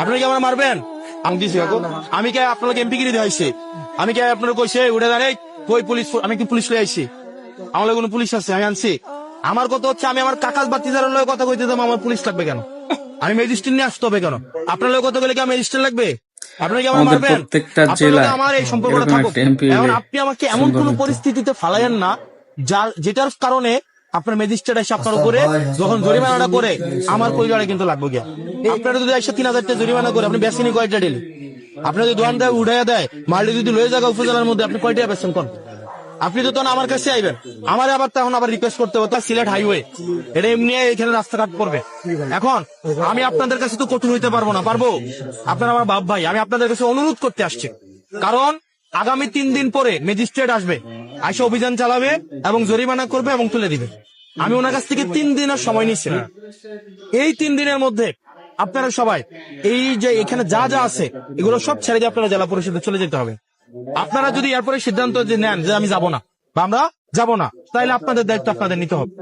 আপনারা কি আমার মারবেন? আমি দিছি কাকু, আমি কে আপনাকে এমপি গিরি দিয়েছি? আমি কে আপনারা কইছে উঠে দাঁড়াই কই পুলিশ? আমি কি পুলিশ লই আইছি? আমার লগে কোনো পুলিশ আছে? আমি আনছি? আমার কথা হচ্ছে আমি আমার কাকার বাতিজারের লগে কথা কইতে যাবো, আমার পুলিশ লাগবে কেন? আমি ম্যাজিস্ট্রেট নিয়ে আসতে হবে কেন? আপনার লগে কথা বলে কি আমার ম্যাজিস্ট্রেট লাগবে? আপনারা কি আমার আমাদের মারবেন? প্রত্যেকটা আপনার লগে জেলায় আমার এই সম্পর্কটা এরকম থাকুক। একটা এমপি এখন হইলে আপনি আমাকে এমন সুন্দর কোন হতো। পরিস্থিতিতে ফালাইয়েন না যেটার কারণে আপনার ম্যাজিস্ট্রেট এসে আপনার উপরে যখন জরিমানাটা করে আমার পরিবারে কিন্তু লাগবে গিয়া। আপনারা যদি 1,000-3,000 টাকা জরিমানা করে আপনি বেসিনি কয়টা ডেলি? আপনার যদি দোকান দেয় উড়াইয়া দেয়, মাল্টি যদি লয়ে জায়গা উপজেলার মধ্যে আপনি কয়টা বেছেন কোন? আপনি তো তখন আমার কাছে আইবেন, আমার আবার তখন আবার রিকোয়েস্ট করতে হতো সিলেট হাইওয়ে, এটা এমনি এখানে রাস্তাঘাট করবে। এখন আমি আপনাদের কাছে তো কঠিন হইতে পারবো না, পারবো? আপনারা আমার বাপ ভাই, আমি আপনাদের কাছে অনুরোধ করতে আসছি, কারণ আগামী 3 দিন পরে ম্যাজিস্ট্রেট আসবে, আইসা অভিযান চালাবে এবং জরিমানা করবে এবং তুলে দিবে। আমি ওনার কাছ থেকে 3 দিনের সময় নিচ্ছিলাম। এই 3 দিনের মধ্যে আপনারা সবাই এই যে এখানে যা যা আছে এগুলো সব ছেড়ে দিয়ে আপনারা জেলা পরিষদে চলে যেতে হবে। আপনারা যদি এরপরে সিদ্ধান্ত যে নেন যে আমি যাব না বা আমরা যাব না, তাহলে আপনাদের দায়িত্ব আপনাদের নিতে হবে।